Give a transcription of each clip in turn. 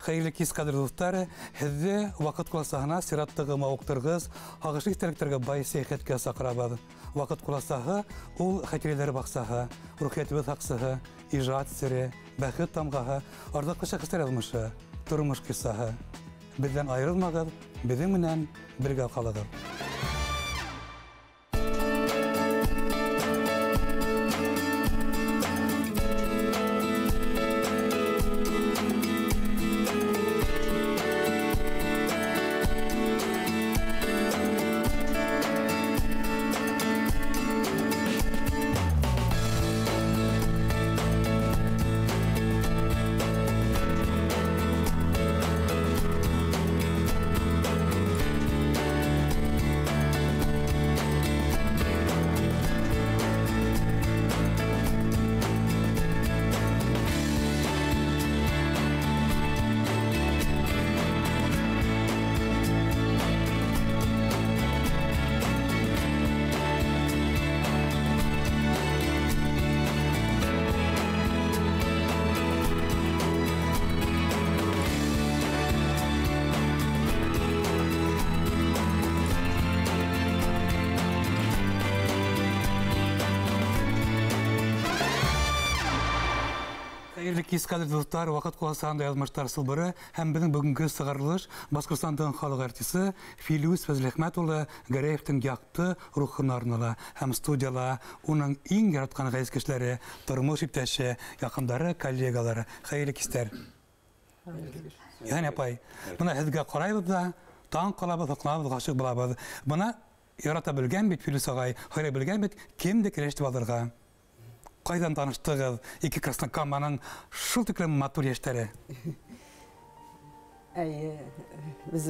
Hayırlı kis kadırlıqtары, hizde vaqt kulasahına sirattығы mauqtırғыз, hağışı isterlikтерге бай seyxetke сақырабады. Vaqt kulasağı, ул xatireleri baqsağı, ruhiyetimiz haqsığı, icraat siri, bəxit tamğağı, ardaqlı şəxslər yazmışı, durmuş kisağı. Bizden ayrılmağız, bizimle birgə qalığız. Kis kadırlıqtar vaqt kulasağında yazmışlar sılbırı, hem bizim bugünkü sığarılış Baskırstandığın xalıq artisi Filius Fazlihmetoğlu Gareyev'tin yaktı ruhunu arnala, hem studiyala, onun en yaratkan gayizkeşleri, durmuş ipteşi, yakınları, kollegaları. Hayırlı kisler. Yani yapay. Buna hizge koraylı da, dağın kalabı, toqnabı, qaşıq bulabı. Buna yaratabilgen bit Filius ağay, hayrabilgen bit kimdi kireşti balırga. Qaydan tanıştığız iki Krasnokama'nın şul tüklem matur yaşları? Biz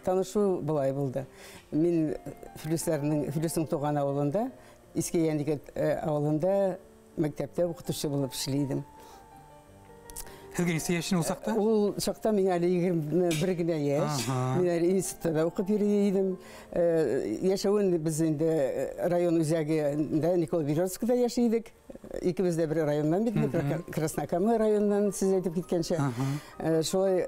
tanışı bulay buldu. Мен Филюстің туған ауылында, Еске Ендігет ауылында мектепте оқытушы болып ішлейдім. Hizge ise yaşın olsak da? Ол шақта мен әлі 21 гіне еш. Мен әлі институтта оқып ерейдім. Яшауын біз енді район үзәгінде Николо-Березскіде яшайдық. Екіміз де бір районнан бетінде, Краснокама районнан сіз айтып кеткенше. Шолай,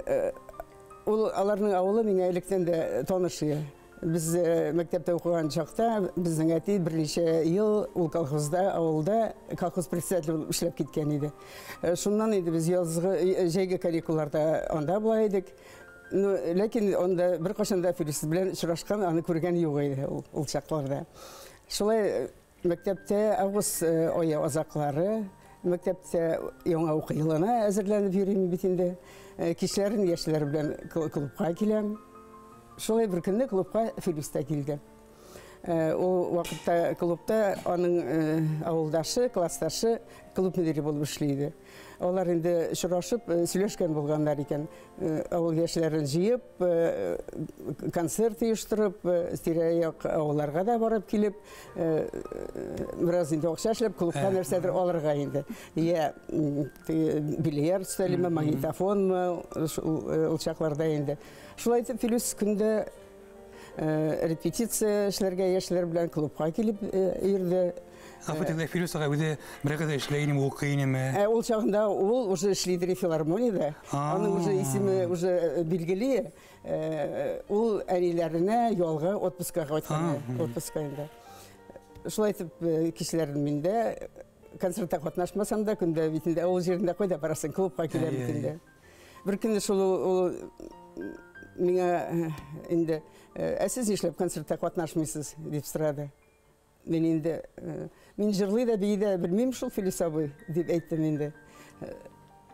аларның ауылы мен әліктен де танышы. Biz mektepte okuyan çakta bizden eti birleşe yıl ul kolxozda, avulda kolxoz председатель болып işlep gitken idi. Şundan idi biz yazgı jeyge karikularda onda bulaydık. Lakin onda bir qaşanda Filius bilen uçraşkan, anı көрген yok idi ul çaklarda. Şolay mektepte avuz oya azaqları, mektepte yoğun okuyulana hazırlanıp yürüyüm bitinde. Kişilerin yaşları bilen klubqa kilem. Şolay bir günde klubqa Filius'ta geldi. O vakitte klubda onun avuldaşı, klastaşı klub müdiri болып işleydi. Onlar indi şuraşıp söyleşken bulganlar iken avul yaşlarını jiyip, konsert uyuşturup, yok avullarga da barıp kelip, biraz indi okşaşlap klubqa nersedir alırga indi. Ya bilyar üsteli mi, magnetofon mu, ulçaklarda indi. Şolay Filius günde repetitsiya işlerge yaşlar bilen klubqa kelip yürüdü. Afatında Filius ağa öde bırakıda işleyini, okuyini mi? Ol çağında ol уже işleydi filharmoniyada. Onun уже ismi уже bilgili. Ol erilerine yolga otpuska qaytqan, otpuskayında. Şolay etip kişilerin minde konsertta qatnaşmasam da günde bitinde ol жерinde qoyda barasın klubqa kelem bitinde. Bir günde şol Mine indi siz işlep konsertте qatnaşmıysız dep sırada. Men indi men jırlıyı da beyde bilmem şul Filius abay dep aytdım indi.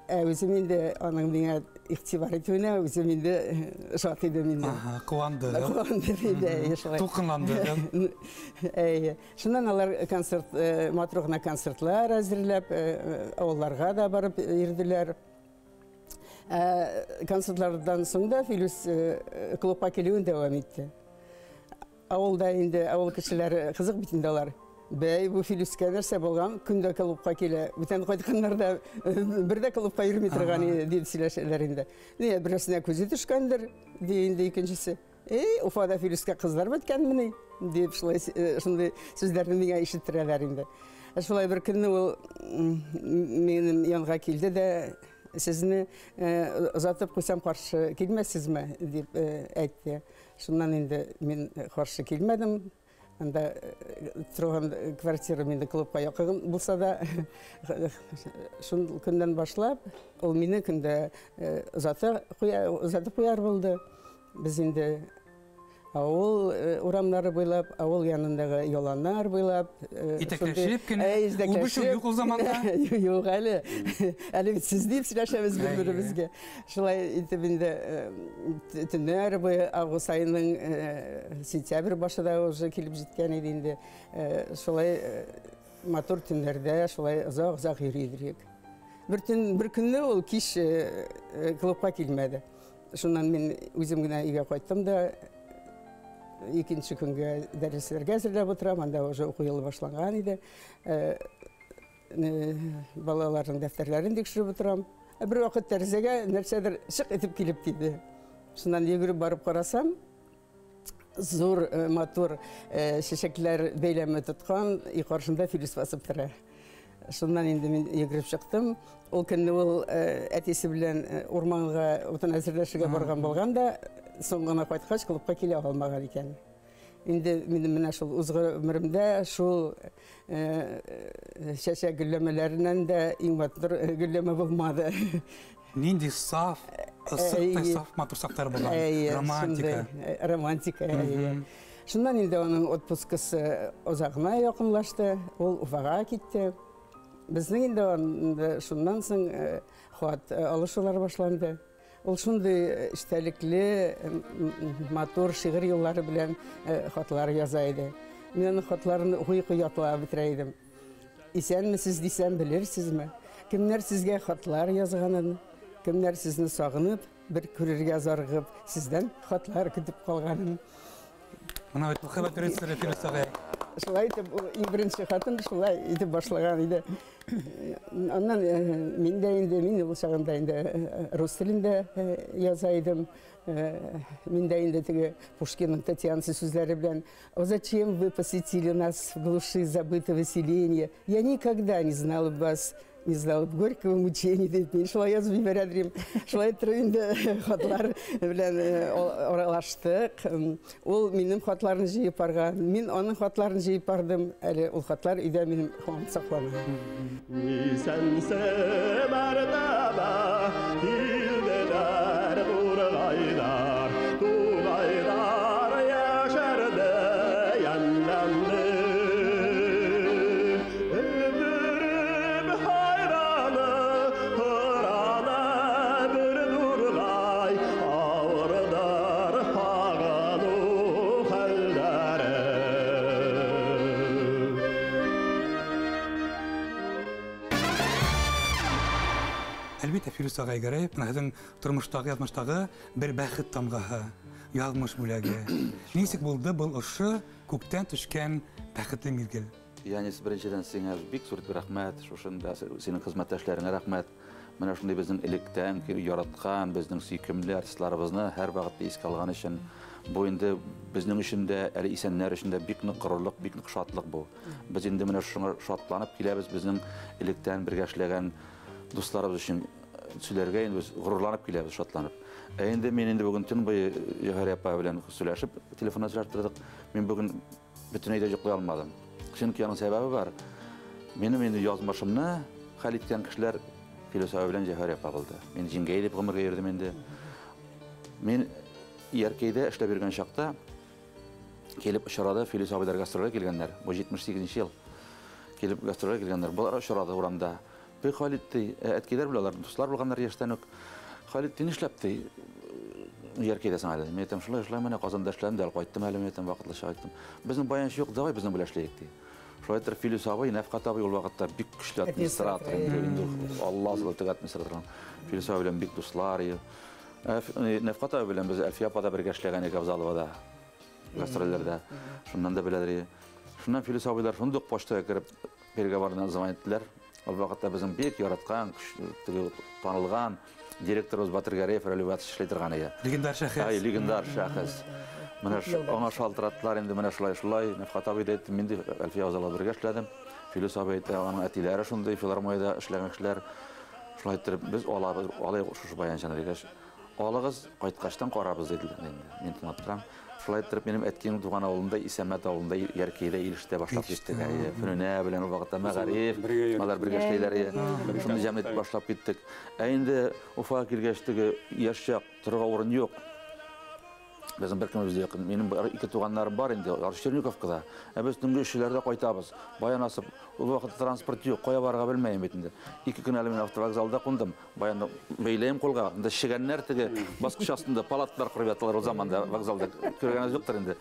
Özüm indi onun mine ihtibar etüne özüm indi şart edim indi. Kıvandı. Kıvandı indi. Toqınlandı. Şundan alar konsert matruğuna konsertlar hazırlap avullarga da barıp irdiler. Konsertlardan sonra Filius klubqa kelüğün devam etti. Avulda indi, avul kişiler kızık bitindeler. Bey bu Filius nerse bolgan, günde klubqa kele. Bütün koyduğunlar da bir de klubqa yürüme turgan deyip söyleşlerinde. Niye birisine közü düşkendir deyindi ikincisi. Ufada Filius'ka kızlar bitken mi deyip şunday sözlerini mine işittireler indi. Şolay bir günü o benim yanıma geldi de Сезне озатып куйсам каршы килмәссезме дип әйтте. Шуннан инде мин каршы килмәдем. Анда торган квартира мине клубка якын булса да, шул көндән башлап ул мине көндә озатып куяр булды. Без инде авыл урамнары буйлап, авыл янындагы яланнар буйлап, итәкләшеп кенә, ул бишек юк ул заманда. Юк әле. Әле бит сез дип сөйләшәбез бер-беребезгә. Шулай итеп инде төннәр буе август айының сентябрь башында уже килеп җиткән иде инде. Шулай матур төннәрдә, шулай озак йөри идек. Бер көнне ул кич клубка килмәде. Шуннан мин үзем генә өйгә кайттым да, икенче көнгә дәресләргә әзерләп утырам, анда уже уку елы башланган иде. Балаларның дәфтәрләрен тикшереп утырам. Бер вакыт тәрәзәгә нәрсәдер шык итеп килеп тиде. Шуннан йөгереп барып карасам, зур матур чәчәкләр бәйләме тоткан, и каршымда Филис басып тора. Шуннан инде мин йөгереп чыктым. Ул көнне ул әтисе белән урманга утын әзерләшергә барган булган да, соң гына кайткач клубка килә алмаган икән. Инде минем менә шул узгы өмремдә шул чәчәк гөлләмәләреннән дә иң матур гөлләмә булмады. Нинди саф, саф матур сафтар булган. Романтика. Шуннан инде аның отпускысы озагына якынлашты. Ул Уфага китте. Безнең инде шуннан соң хат алышулар башланды. Ул шундый эчтәлекле, матур шигырь юллары белән хатлар яза иде. Мин аның хатларын укый ятлап бетерә идем. Исәнмесез дисәм белерсезме? Кемнәр сезгә хатлар язганын, кемнәр сезне сагынып, бер күрергә зарыгып, сездән хатлар көтеп калганын. Менә бит мөхәббәт рәсеме Филисага. Шулай итеп, иң беренче хатын шулай итеп башлаган иде. Аннан мин ул чагында инде рус телендә яза идем. Мин дә инде теге Пушкинның Татьянасы сүзләре белән: «О, зачем вы посетили нас в глуши забытого селения? Я никогда не знала вас, не знала горького мучения». Дип мин шулай язып җибәрәдем. Шулай итеп инде хатлар белән аралаштык. Ул минем хатларны җыеп барган, мин аның хатларын җыеп бардым. Әле ул хатлар өйдә минем хәм саклана. Әлбәттә Филисага гәрәп, менә тормыштагы, язмыштагы бер бәхет тамгаһы, язмыш бүләге. Нисек булды был ошы күктән төшкән бәхетле мизгел? Yani birinчедән сиңа бик зур рәхмәт, шушында синең хезмәттәшләреңә рәхмәт. Менә шундый безнең электән яраткан, безнең сөйкемле артистларыбызны һәр вакытта искә алган өчен бу инде безнең өчен дә, әле исәннәр өчен дә бик нык горурлык, бик нык шатлык бу. Без инде менә шуңа шатланып киләбез, безнең электән бергә эшләгән дусларыбыз өчен сөйләргә инде без горурланып киләбез, шатланып. Инде мин инде бүген төн буе Җәһәр апа белән сөйләшеп, телефонда сөйләштек. Мин бүген бөтенләй дә йоклый алмадым. Чөнки аның сәбәбе бар. Минем инде язмышымны хәл иткән кешеләр Филисага белән Җәһәр апа булды. Мин җиңгәй дип гомергә йөрдем инде. Мин Яркәйдә эшләп йөргән чакта килеп очрады Филисага белән гастрольгә килгәннәр. Бу 78нче ел. Килеп гастрольгә килгәннәр. Булар очрады урамда. Бу Халитти әткәйләр беләләр, дуслар булганнар яшьтән үк. Халитти нишләпти? Яркәйдә саңа. Мин әйтәм, шулай эшләм, менә Казанда эшләм, дә кайттым әле, әйтәм, вакытлы чыгайттым. Безнең баянчы юк, давай безнең белән эшләйек ди. Шулай итеп Филисага Нәфкат абый ул вакытта бик көчле администратор инде. Алла зылтыгы администратор. Филисага белән бик дуслар. Нәфкат абый белән без Әлфия апада бергә эшләгән идек Абзаловада. Гастрольләрдә. Шуннан да беләләр. Шуннан Филисага абыйлар шундый почтага кирип бергә бардан звонит иттеләр. Ул вакытта безнең бик яраткан, танылган директорыбыз Батыр Гәрәев рәвәт эшләй торган иде. Легендар шәхес. Легендар шәхес. Менә аңа шалтыраттылар инде, менә шулай. Нәфкат абый да әйтте, мин дә Әлфия Абзалова бергә эшләдем. Филисага әйтте, аның әтиләре шундый филармониядә эшләгән кешеләр. Шулай итеп без алай шушы баян җанрыгаш. Алыгыз кайткачтан карабыз диделәр инде. Мин тыңлап торам. Шулай итеп минем әткәм туган авылында Исәмәт авылында Яркәйдә илештә башлап киттек. Фөнүнә белән вакытта мәгариф, малар бергә эшләйләр. Шуны җәмгыять башлап киттек. Инде Уфага килгәчтеге яшьчак торырга урын юк. Безнең беркемебез дә якын. Минем ике туганнарым бар инде, Черниковкада. Без төнге эшләрдә кайтабыз. Баян асып, ул вакытта транспорт юк, кая барырга белмәйм бит инде. Ике көн әле мин автовокзалда кундым. Баян бәйләйм кулга. Инде шигәннәр теге баскыч астында палатлар кырып яталар ул заманда вокзалда. Күргәнегез юктыр инде.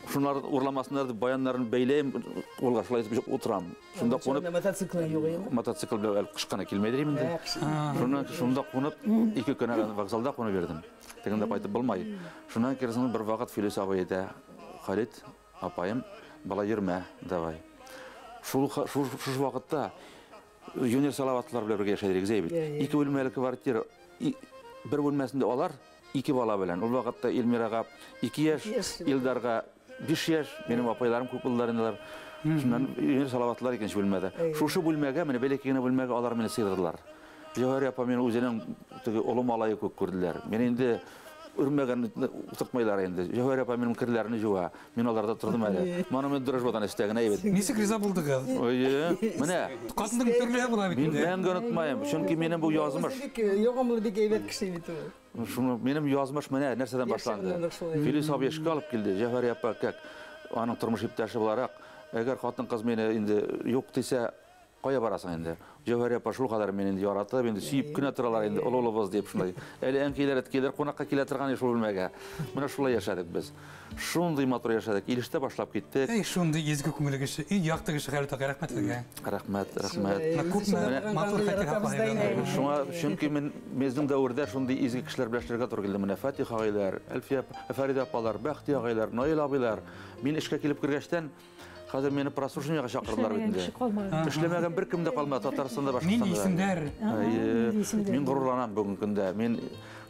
Шунлар урламасыннар дип баяннарын бәйләйм кулга, шулай итеп утырам. Шунда кунып мотоцикл юк име? Мотоцикл белән кышкана килмәйдер инде. Шунда кунып ике көн әле вокзалда кунып бердем. Тегендә кайтып булмай. Шуннан керсен бер вакыт Филис абый әйтә, Халит апайым, бала йөрмә, давай. Шул вакытта юнер салаватлар белән бергә яшәдек зәйбит. Ике бүлмәле квартира, бер бүлмәсендә алар ике бала белән. Ул вакытта Илмирага 2 яшь, Илдарга 5 яшь, минем апайларым күп булдылар инде. Шуннан юнер салаватлар икенче бүлмәдә. Шушы бүлмәгә, менә бәләкәй бүлмәгә алар мине сыйдырдылар. Җавар апа мен үзенең теге олы малае күп күрделәр. Мен инде үрмәгән утыртмайлар инде. Җавар апа минем кирләрне җуа. Мин аларда тордым әле. Моны мен дөрҗбадан истәгән әйбет. Нисек риза булдыгыз? Ой, менә Катының төрле була бит мин инде. мәңге онытмаем. Чөнки минем бу язмыш. Ягымлы бик әйбәт кеше бит ул. Шуны минем язмыш менә нәрсәдән башланды. Филис абый эшкә алып килде. Җавар апа как аның тормыш иптәше буларак, әгәр хатын кыз мине инде юк дисә, кая барасың инде? Җавар апа шул кадәр мине инде яратып, инде сөеп кенә торалар инде, ололыбыз дип шулай. Әле әнкәйләр әткәйләр кунакка килә торган шул бүлмәгә. Менә шулай яшәдек без. Шундый матур яшәдек. Илештә башлап киттек. Шундый изге күңелле кеше, якты кеше Халит ага рәхмәт сезгә. Рәхмәт. Күпме матур хатирәләр. Шуңа чөнки безнең дәврдә шундый изге кешеләр белән эшләргә туры килде. Менә Фатих агайлар, Әлфия, Фарида апалар, Бәхти агайлар, Наил абыйлар. Мин эшкә килеп кергәчтән хәзер мине прослушаниягә чакырдылар бит инде. Эшләмәгән бер кем дә калмады Татарстанда Нинди Башкортстанда. исемдәр? Мин горурланам бүгенге көндә. Мин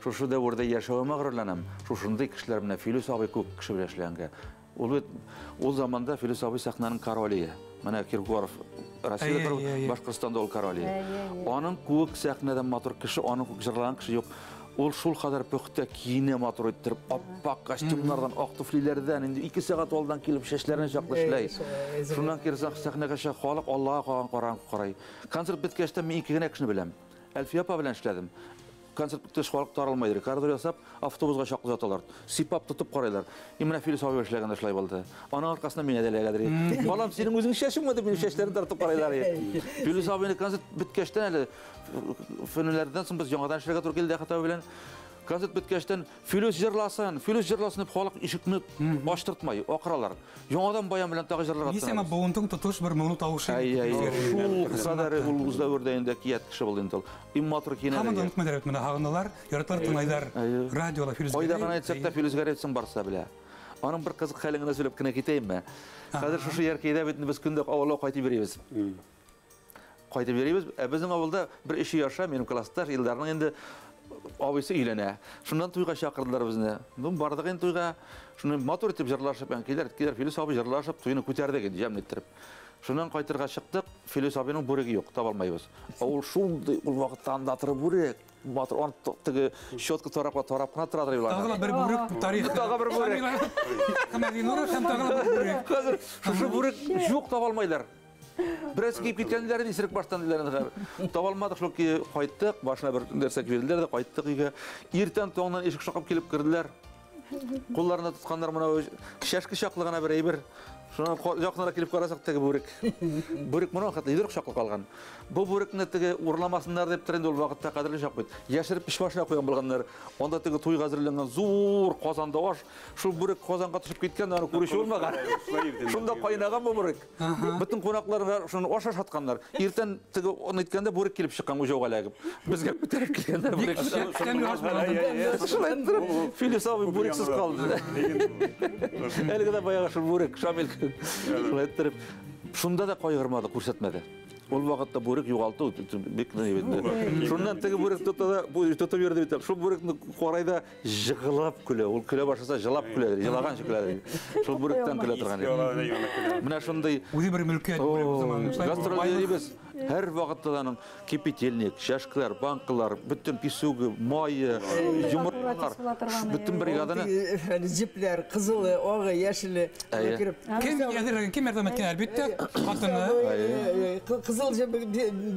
шушы дәврдә яшәвемә горурланам. Шушындый кешеләр белән Филис абый күп кеше белән эшләгәнгә. Ул заманда Филис абый сәхнәнең короле. Менә Киркоров Россиядә Башкортстанда ул короле. Аның күк сәхнәдә матур кеше, аның күк җырлаган кеше юк. Ул шул кадәр пөхтә киене матур иттереп, аппак костюмнардан, ак туфлиләрдән инде 2 сәгать алдан килеп чәчләрен чаклы эшләй. Шуннан кирсәк сәхнәгә чак халык Аллага карый. Концерт биткәчтә мин 2 генә кешене беләм. Әлфия апа белән эшләдем. Концерт биткәч халык таралмайды. Коридор ясап, автобусга чаклы яталар. Сипап тотып карайлар. Менә Филис абый эшләгәндә эшләй булды. Аның аркасында мин әдәләгәдер. Балам, синең үзең чәчеңме дип минем чәчләрен тартып карайлар. Филис абыйны концерт биткәчтән әле фөннәрдән соң без яңадан эшләргә туры килде хата белән. Концерт биткәчтән Филис җырласын дип халык ишекне ачтыртмай, акыралар. Яңадан баян белән тагы җырларга тотына. Нисәмә буынтың тотыш бер моңлы тавышы. Шул кадәр ул үз дәврдә инде кият кеше булды инде ул. Имматур кинә. Һәм онытмадыр менә хагыналар, яратлар тыңлайлар. Радиола Филис. Кайда гына әйтсәк тә Филис Гәрәевсен барса белә. Аның бер кызык хәлен генә сөйләп кенә китәйемме? Хәзер шушы Яркәйдә бит без көндә авылга кайтып йөрибез. Кайтып йөрибез. Безнең авылда бер эше яша, минем классташ Илдарның инде абыйсы өйләнә. Шуннан туйга чакырдылар безне. Бардык инде туйга. Шуны матур итеп җырлашып, әнкәйләр, Филис абый җырлашып, туйны күтәрдек инде, җәмле иттереп. Шуннан кайтырга чыктык. Филис абыйның бүреге юк, таба алмайбыз. Ул шундый ул вакытта андатыр бүрек. Матур ан теге щетка тарап кына тора юллар. Тагы бер бүрек тарих. Тагы бер бүрек. Камадинура һәм тагы бер бүрек. Хәзер шушы бүрек юк, таба алмайлар. Бераз киеп киткәннәрен исерек баштан диләр. Таба алмадык, шул ки кайттык, башына бер нәрсә киерделәр дә кайттык өйгә. Иртән тоңнан ишек шакып килеп кирделәр. Кулларына тотканнар моны шашкы чаклы гына бер әйбер. Шуны якынрак килеп карасак теге бүрек. Бүрек моны хәтта идер чаклы калган. Бу бүрекне теге урламасыннар дип тренде ул вакытта кадерле чак бит. Яшереп пиш башына куйган булганнар. Анда теге туйга әзерләнгән зур казанда аш. Шул бүрек казанга төшеп киткән, аны күрүше булмаган. Шунда кайнаган бу бүрек. Бүтән кунакларга шуны аша шатканнар. Иртән теге аны иткәндә бүрек килеп чыккан уҗауга ләгеп. Безгә күтәреп килгәннәр бүрек. Филис абый бүрексез калды. Әлегә дә баягы шул бүрек Шамил шулайтып шунда да кайгырмады, күрсәтмәде. Ул вакытта бүрек югалты, бик нәйбәт. Шуннан теге бүрек тотып йөрде бит. Шул бүрекне карайда җыгылып көлә. Ул көлә башласа җылап көлә, җылаганчы көлә. Шул бүректән көлә торган. Менә шундый Үзе бер мөлкәт бүрек заманы. гастрольдә дибез. Her vaqtdaның кипетельник, шашкалар, банкалар, бүтін писуғы, майы, жұмыртқалар, бүтін бригаданы. Jiplер, қызылы, оғы, яшілі. Кем ярдәм иткән әлбәттә, хатыны. Қызыл жіп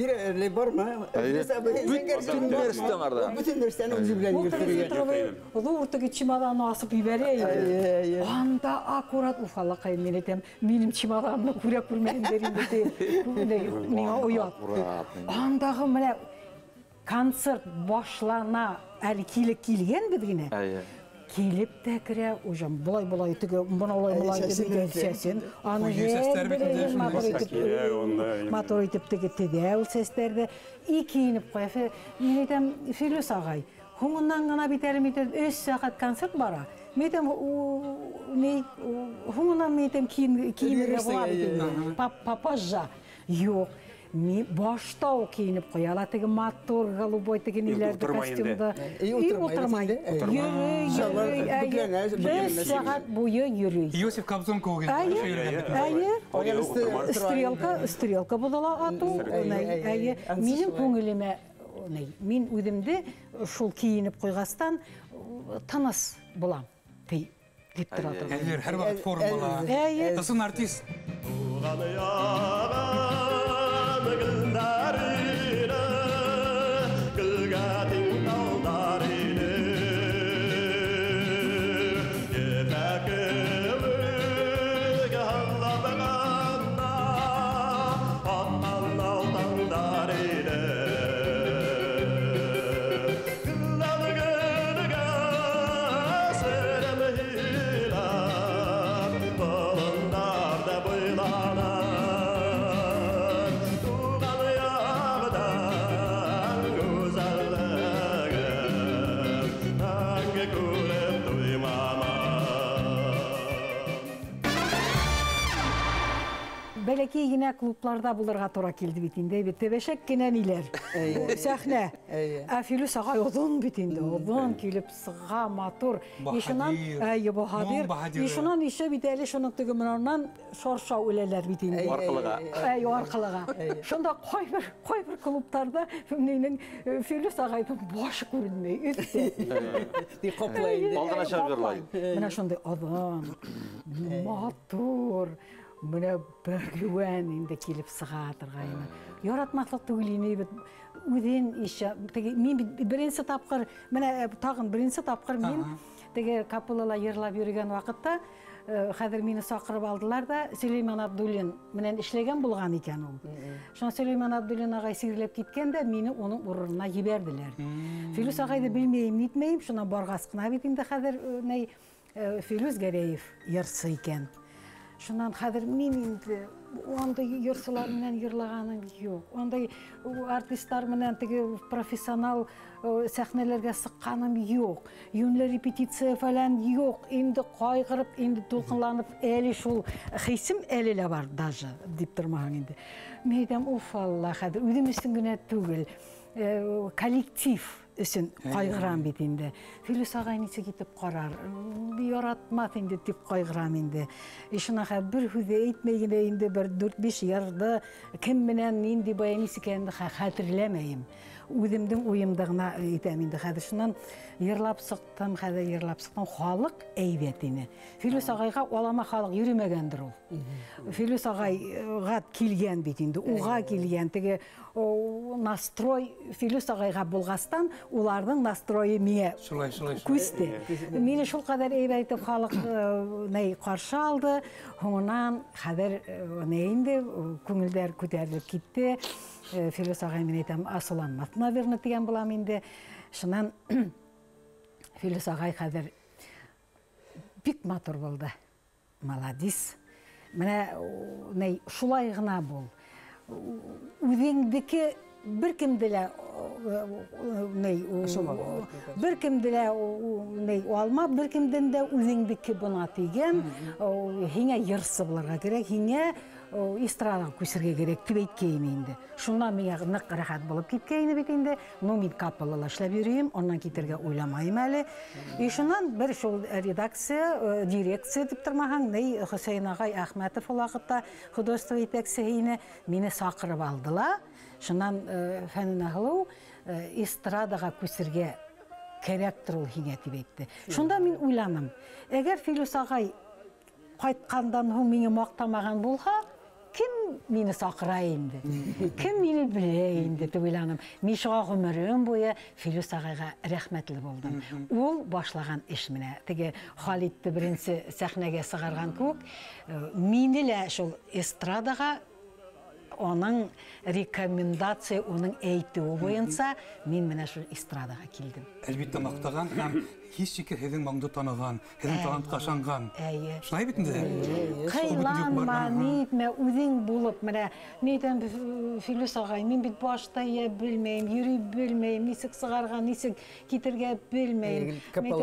бір бар ма? Бүтін нәрсәң арда. Бүтін нәрсәні өзі білән ертірген. Луртығы чемоданны асып ибәрәй. Анда аккурат уфалақай мен етем. Менің чемоданны күрә күрмәгендерін ұят. Андағы міне концерт башлана әлі келген бідгіне. Келіп те кірі, ұжым, бұлай-бұлай түгі, бұлай-бұлай түгі сәсін. Аны мотор етіп түгі тедәуіл сәстерді. И кейініп қойфы, мен етем, Филюс ағай, хуңынан ғана бітәрім етем, 3 сағат концерт бара. Мен етем, хуңынан мен етем кейінірі бұлар, папажа. Yok. Başta okuyup koyala teki motor голубой teki ileride kostümde. İyi oturmayın. Yürü. 5 saat boyu yürü. Yosif Kabzon koyun. Стрелка budala atı. Benim көңіліме, мен өзімді шул киініп қойғастан таныс болам. Deyip durardım. Her vakit formalar. Nasıl artist? Belki yine klublarda bulurga tora kildi bitinde. Tebeşek genen iler. Sahne. Filüs ağay odun bitinde. Odun kilip sığa motor. Bahadir. İşinan işe biteli şunun tügümününden sorşa üleler bitinde. Arkalığa. Arkalığa. Şunda koy bir klublarda Filüs ağaydan başı görünmeyi. Üstte. Koplayın. Aldan aşağı görlayın. Bana şunda odun. Motor. Mına börgüven indi kelip sıgadır gayna. Yaratmaklık tügülini bit üden işe. Men birinci tapqır, mına tağın birinci tapqır men tege kapılala yırlap yürügen vaqtda hazır meni saqırıp aldılar da Süleyman Abdullin menen işlegen bulgan eken ol. Şon Süleyman Abdullin ağay sirilep ketken de meni onun urununa jiberdiler. Filüs ağaydı bilmeyim, nitmeyim, şuna bargasqına bitinde hazır Filüs Gareyev yarısı eken. Şundan hazır men indi onda yırsılar menen yırlagaным yok. Onda artistlar menen tege profesyonal sahnelerge sıqqaным yok. Yünler repetitsiya falan yok. Endi qaygırıp, endi dolqınlanıp, eli şul hisim elile var даже dip durmağın indi. Men edem uf Allah hazır özüm üstün güne tügül. Kollektiv üçün qaygıram bitinde. Filüs ağay neçe gitip qarar. Bir yaratmat indi dip qaygıram indi. Şunaqa bir hüze etmegine indi bir 4-5 yarda kim menen indi bayanisi kendi hatırlamayım. Özümdün uyumdığına etem indi. Hazır şundan yırlap sıqtım, hazır yırlap sıqtım xalıq eybetini. Filüs ağayga olama xalıq yürümegendir ol. Filüs ağayga kelgen bitinde, uğa kelgen tege настрой Filüs ağayga bulğastan ularның настройы мие күсті. Мені шул қадар eybetip xalıq qarşı aldı. Ondan xaдар neyindi көңілдер көтеріліп кетті. Filüs ağay men etem asılanmat, наверное, деген bulam indi. Şundan Filüs ağay xaдар bik motor boldu. Maladis. Mene şulay gına bol. Үзеңдікі бір кімділі алма, бір кімден де үзеңдікі бұна теген, хиңе ерсі бұларға керек, хиңе истрадан көсірге керек, түбейт кейінейінді. Шундан мен нық рахат болып кеткейіні бетінде, мен капылыла ішлеп жүрейім, оннан кетерге ойламайым әлі. Шундан бір шол редакция, дирекция деп тұрмаған, Хусейн ағай Ахметов олақытта художество етексейіні мені сақырып алдыла. Шунан фәнін ағылау эстрадаға көсірге керектір ол хиңеті бетті. Шунда мен ойланым, әгер Филус ағай қайтқандан соң мені мақтамаған болса, кім мені сақыра енді? Кім мені біле енді деп ойланым. Мен шуға ғұмырым бойы Филус ағайға рәхметлі болдым. Ол башлаған іш міне. Теге Халидті бірінші сәхнеге сығарған көк, мені лә шул эстрадаға оның рекомендация, оның әйтуі бойынша мен міне шул эстрадаға келдім. Әлбетте мақтаған һәм һич шикер һеҙҙең маңды таныған, һеҙҙең талантҡа ышанған. Шулай бит инде. Ҡыйланма, нитмә, үҙең булып, менә, нитәм Филус ағай, мин бит башта я белмәйем, йөрөй белмәйем, нисек сығарға, нисек китергә белмәйем. Мен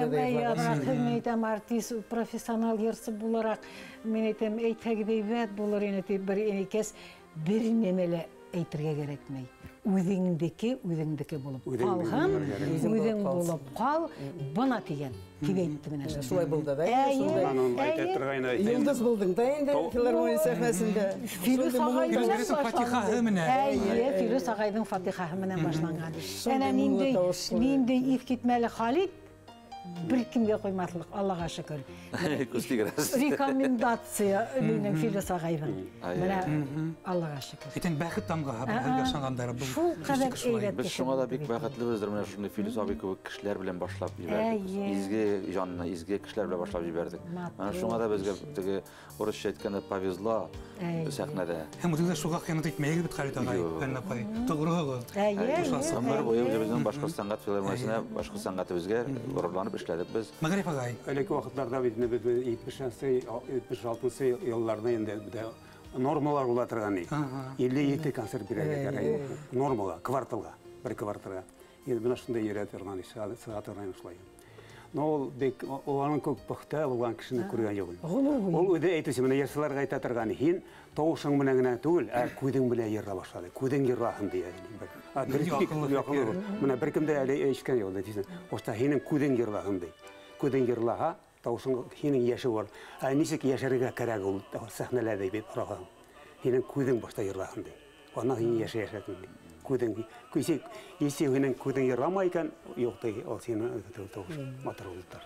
әйтәм, артист, профессионал йырсы булараҡ, мен әйтәм, әйтһәгеҙ әйбәт булыр ине, бер инекәс bir немеле әйтергә кәрәкмәй. Үҙеңдеке булып ҡалһын, үҙең булып ҡал, бына тигән. Тип әйтте менә. Шулай булды да. Йылдыз булдың да инде филармония сәхнәсендә. Филус ағайҙың фатихаһы менән башланған. Әнә ниндәй иҫ китмәле Халид, bir kimге қойматлық, Аллаға шүкір. Рекомендация менің Филус ағайдың. Аллаға шүкір. Итен бәхет тамғаға бәхет yaşanғандары бұл. Шул қадар әйбәт. Біз шуңа да бик бәхетлебездер. Менә шундай Филус абый кебек кешеләр белән башлап җибәрдек. Изге җанны, изге кешеләр белән башлап җибәрдек. Менә шуңа да безгә теге урысча әйткәндә повезло сәхнәдә. Һәм үзегез шуға хыянат итмәйегез бит Халид агай, Фәннә апай. Тугрыгыз. Ömür boyu bizning Башкорт сәнгать филармониясына, Башкорт сәнгатебезгә горурланып эшләдек без. Мәгәриф агай. Элекке вакытларда бит 70-76 елларда инде нормалар була торган иде. 57 концерт бирәләр нормага, кварталга, бер кварталга. Инде менә шундай йөрә торган ише, сәгать торган шулай. Но ул бик аның күп пөхтә булган кешене күргән юк. Ул үзе әйтүче менә яшьләргә әйтә торган, "Һин тавышың белән генә түгел, күҙең белән йыра башлады. Күҙең йыраһын" дигән. Менә беркемдә әле эшкән юк дисәң, "Оста һинең күҙең йыраһын" ди. Күҙең йырлаһа, тавышың һинең яше бар. Нисек яшәргә кирәк ул сәхнәләрдә дип араган. Һинең күҙең башта йыраһын ди. Аны һин яшәсәң ди. Күҙең күсек, если һинең күҙең йырамай икән, юк ди, ул сине тавыш матурлыктар.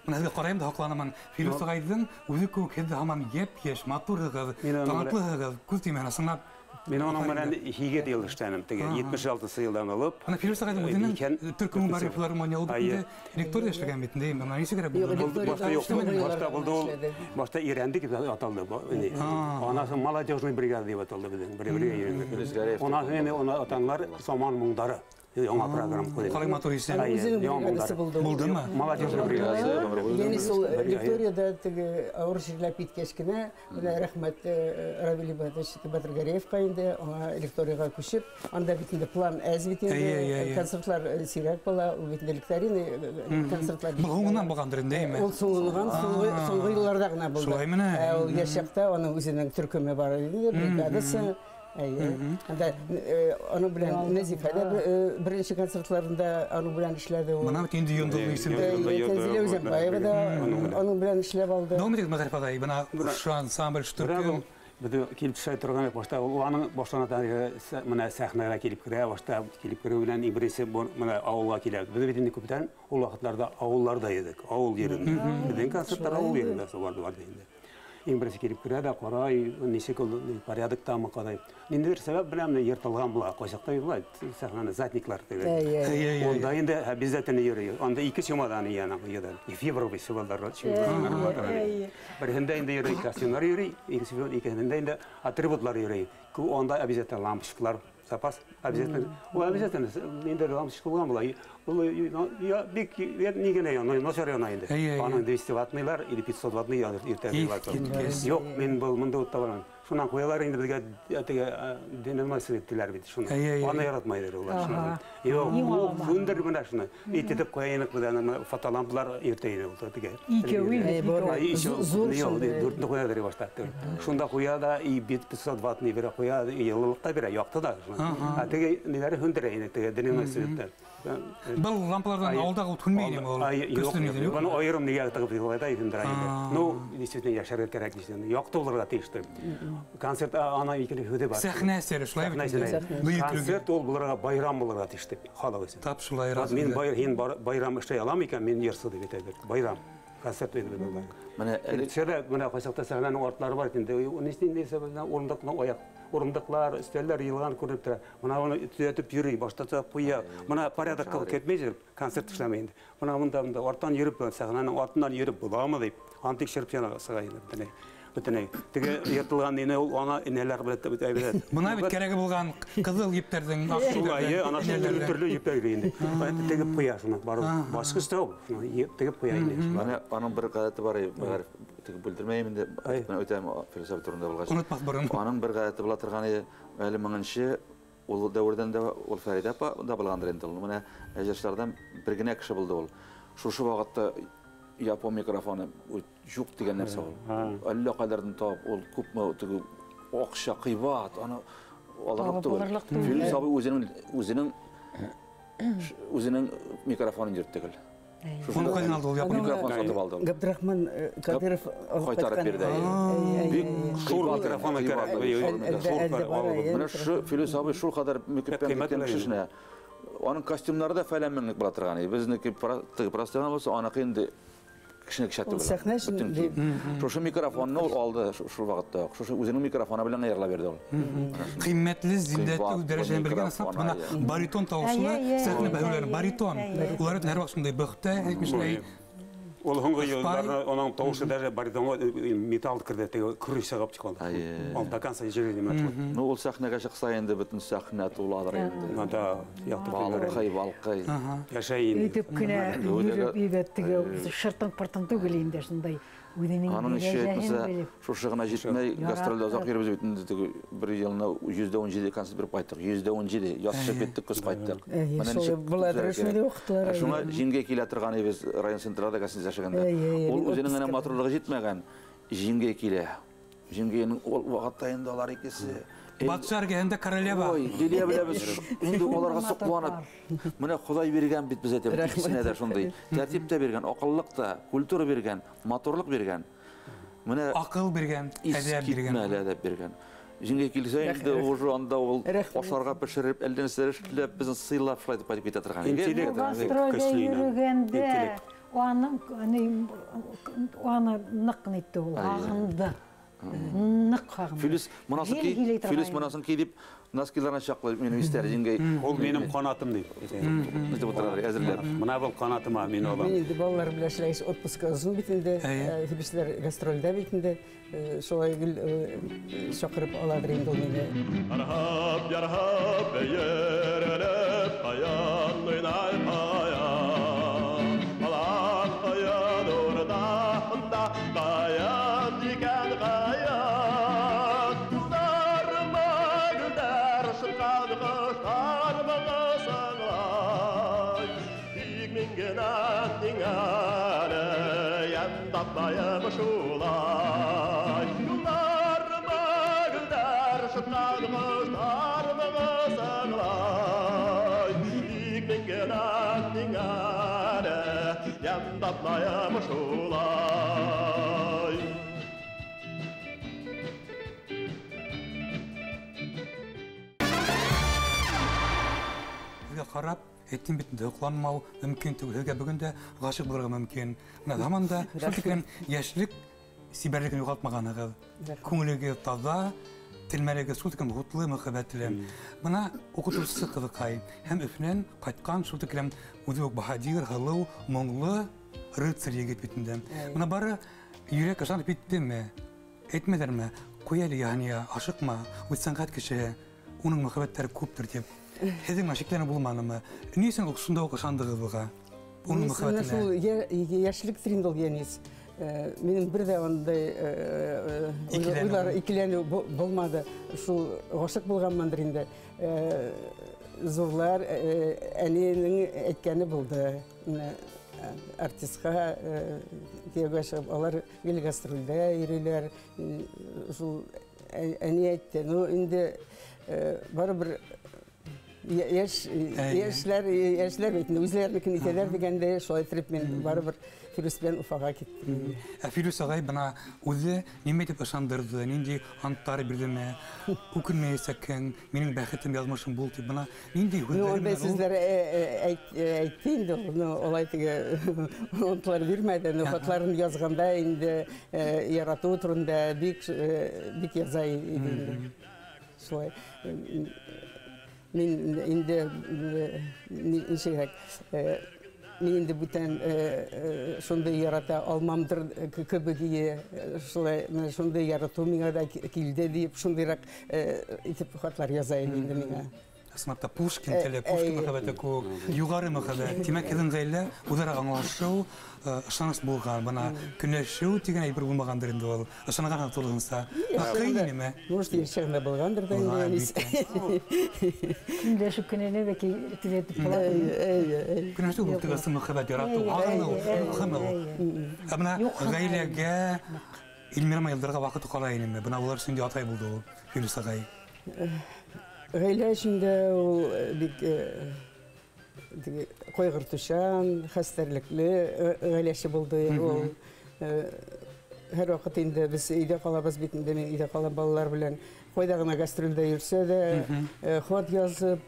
Менә һеҙгә ҡарайым да һоҡланамын. Филус ағайҙың үҙе кеүек һеҙ һаман йәп-йәш, матурһығыҙ, талантлыһығыҙ, күҙ тимән ысынлап. Мен оның менән 2 йыл эшләнем, 76 елдан алып. Ана Филус ағайҙың үҙенең Төркөм бар филармония ул бит ректория эшләгән бит инде. Менә нисек башта ирәндек дип аталды. Анасы молодежный бригада дип аталды безнең. Бер-бергә. Анасы атаңлар Саман Муңдары. Яңа программа куйды. Қалай матур исем? Булдымы? Молодежный бригада. Яни сол Викторияда теге ауыр җирләп киткәч кенә, менә рәхмәт Равил Ибадович Батыргариевка инде, аңа Викторияга күчеп, анда бит инде план әз бит инде, концертлар сирәк була, ул бит викторина концертлар. Бу һуңнан булгандыр инде, әйме? Ул соңгыган соңгы елларда гына булды. Шулай менә. Ул яшәктә аның үзенең төркеме бар иде, бригадасы. Анда аны белән Нәзифәдә беренче концертларында аны белән эшләде ул. Менә инде йондылы исемдә. Тәнзилә Үзәнбаева да аның белән эшләп алды. Дәвам итегез Мәгәриф агай, бына шу ансамбль штурком. Беде килеп төшә торган башта ул аның башланадан менә сәхнәгә килеп керә, башта килеп керү белән ибресе менә авылга килә. Без бит инде күптән ул вакытларда авылларда идек, авыл yerinde. Безнең концертлар авыл yerinde барды инде. Имбресе килеп керә дә карай, ничек ул порядоктамы карай. Инде бер сәбәп белән йыртылган була, кайчакта була, сәхнәне затниклар дип. Онда инде обязательно йөрий. Анда 2 чемодан яна йөрде. Февраль сәбәпләр чемодан. Берендә инде йөрий, костюмнар йөрий, икенчедә инде атрибутлар йөрий. Онда обязательно лампочкалар, запас обязательно. Ул обязательно инде лампочкалар була. Ул я бик нигенә яна, начар яна инде. Аның 200 ваттнылар или 500 ваттны йөртәләр. Юк, мен бул монда утабам. Шунан коялар инде безгә теге деномас иттеләр бит шуны. Аны яратмайлар улар шуны. Юк, фундер менә шуны. Итеп кояйнык белән фотолампалар йөртәйдер ул теге. Зур дүртне коялар баштады. Шунда коя да 500 ваттны бирә коя, еллыкта бирә, якты да. Теге ниләре фундер инде теге деномас иттеләр. Бұл лампалардан алдағы түнмейді ме ол? Көстірмейді ме? Бұны ойырым неге тығып жылайда етіндір айында. Ну, действительно, яшарға керек дейсен. Яқты оларға тейшті. Концерт ана екілі өде бар. Сәхне әсері, шылай бітті. Концерт ол бұларға байрам оларға тейшті. Халық өсен. Тап шылай разы. Мен байрам іштай алам екен, мен ерсі деп етеді. Байрам. Концерт өйді беді олар. Сөйлі, мұна қойсақта сәхненің ортлары бар екен. Оның істейін дейсі орындықлар, үстеллер елған көріп тұра. Мұна оны түзетіп жүрей, баштата қойя. Мұна порядок қылып кетмей жүріп, концерт ұшламайынды. Мұна ортан еріп, сәхненің ортынан еріп бұламы deyip, антик шеріп жана сағайынды. Бүтіней. Теге ертілған нені ол ана инелер білетті бүт әйбілет. Мұна бит керегі болған қызыл ептердің ақшылайы, ана шылы түрлі ептерді енді. Тегіп қоя шына, басқы істеу, тегіп қоя енді. Аның бір ғадеті бар, тегіп білдірмеймін де, өтем философия турында болғасын. Ұнытпақ бұрын. Аның бір ғадеті бұла тұрғаны, әлі мұңыншы, ол дәуірден де ол Фәрида апа да болғандар енді. Мұна әжершілерден біргіне кіші болды ол. Шушы вағытта Япон микрофоны жоқ деген нәрсе ол. Әлі қайдардың тауып, ол көп мұ оқша, қибат, оларлықты. Филипп Сабы өзінің микрофонын жүрттігіл. Оны қайдан алды ол Япон микрофон сатып алды. Ғабдрахман Кадыров қайтарып берді. Шур микрофоны керек. Мына Филипп Сабы шур қадар микрофон кішішіне. Оның костюмлары да фәләмменлік бұла тұрғаны. Біздікі тігі простығаны болса, ана қиынды кішіне кішәтті бұл. Сәхне үшін Шошы микрофонны ол алды шул вақытта. Шошы өзінің микрофона білен айырла берді ол. Қимметлі, зиндетті дәрежені берген асынат. Бұна баритон тауысылы, сәхне бәулері баритон. Олардың әр вақытында бұқты, әйтмешілей. Ол ғыңғы елдері, оның тауышы даже баритонға металды кірді, күріш сағап шыққанды. Ол даканса жереді ме? Ол сәхнеге шықса енді бүтін сәхне тұл адыр енді. Балқай. Яшайын. Өйтіп күні үйіріп үйбеттігі шыртың-пыртың түгілейінде шындай. Анын іші етмесе, шошығына жетмей, гастролда ұзақ еріп өтінді бір еліне 117 концерт беріп қайттық. 117, ясы шепеттік көз қайттық. Бұл әдірішінде оқытылар. Шуңа жинге келе тұрған ебіз район центрада кәсінде жашығанда. Ол өзінің әне матурлығы жетмеген жинге келе. Жингенің ол вағаттайында олар екесі. Батшар кәнді королева. Ой, деле білеміз, енді оларға сұқуанып. Міне Құдай берген бит біз әтеп, ikisine de шондай. Тәртіп те берген, ақыллық та, культура берген, моторлық берген. Ақыл берген, әдәп берген. Әдәп берген. Жинге келсе, енді уже анда ол ашарға пішіріп, әлден сәріштілеп, біздің сыйлап шылайды пайдып кете тұрған. Гастрольде жүргенде, оны нықнетті ол, ағынды. Филис мұнасын кейдеп, наскиларына шақлы менің істері жеңгей. Ол менің қанатым дейді. Мұна бұл қанатыма мен олам. Мен енді балалар біләшіләйіз отпуска ұзын бітінде, Филистер гастрольда бітінде, солай гүл шақырып аладыр енді ол мені. Архап, ярхап, ерелеп, аян, ойнай, аян. Алан, аян, орда, ұнда, аян, дикен, аян. Күлдарыма, күлдар, шыққан қыштар, бағысыңлай. Игмінген әттің әлі, ендатайым шулай. Күлдарыма, күлдар, шыққан қыштар, бағысыңлай. Игмінген әттің әлі, ендатайым шулай. Қарап, еттен бетінде ұқланмау мүмкін түгілге бүгінде ғашық болырға мүмкін. Мұна заманда сол текілен яшілік сибәрлігін жоғалтмағанығы. Көңіліге таза, тілмәріге сол текілен ғұтлы, мұқабәттілі. Мұна оқытушысы қызықай. Әм өфінен қайтқан сол текілен өзі бахадир, ғылу, мұңлы, рыцар егет бетінде. Мұна бары үйрек ашанып бетті ме? Әйтмедер ме? Қоялы яғни ашық ма? Өтсанғат кіші, оның мұқабәттері көптір деп. Хедин машикләрне булманымы? Нисен уксында укышандыгы буга? Onun muhabbetine. Şul yaşlık trindol yeniz. Benim bir de onday uylar ikileni bulmadı. Şul hoşluk bulgan mandarinde. Zorlar annenin etkeni buldu. Artistka diyegoşup onlar gel gastrolde yürüler. Şul anne etti. No indi barı bir Яшьләр бит, үзләренекен итәләр дигәндә шулай итеп мин барыбер Фирус белән Уфага киттем. Фирус агай бына үзе нимә дип ышандырды, нинди анттар бирдеме, үкенмәйсәкән, минем бәхетем язмышым булды дип бына нинди Онда сүзләр әйтте инде, алай теге антлар бирмәде, хатларын язганда инде ярату турында бик яза иде. Шулай Min inде бүтән шундай ярата алмамдыр кебегие шундай ярату миңа да килде дип шундыйрак итеп хатлар яза инде миңа. Асматта Пушкин теле, Пушкин мәхәббәте ку, югары мәхәббәт. Тимәк, һеҙҙең ғаилә үҙара аңлашыу, ышаныс булған, бына көнләшеү тигән әйбер булмағандыр инде ул. Ышанған тулыгынса. Кыйын инеме? Может, яшәгәндә булгандыр да инде. Көнләшеп көненә дә тиҙәтеп була. Көнләшеү бу тигән мәхәббәт ярату, агыну, мөхәммәл. Бына ғаиләгә Илмира йылдарға вакыт кала инеме? Бына улар өчен атай булды ул, Фирус агай. Ғаилә эшендә ул бик кайгыртучан, хәстәрлекле ғаиләсе булды. Ул һәр вакыт инде без өйдә калабыз бит инде, мин өйдә калам балалар белән. Кайда гына гастрольдә йөрсә дә, хат язып,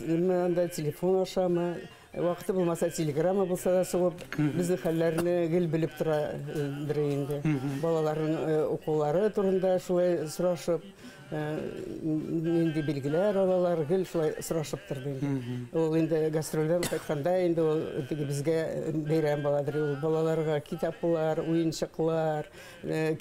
монда телефон ашамы, вакыты булмаса телеграмма булса да сугып, безнең хәлләрне гел белеп тора инде. Балаларның укулары турында шулай сорашып, инде билгеләр алалар, гел шулай сорашып торды инде. Ул инде гастрольдән кайтканда инде ул безгә бәйрәм буладыр. Ул балаларга китаплар, уенчыклар,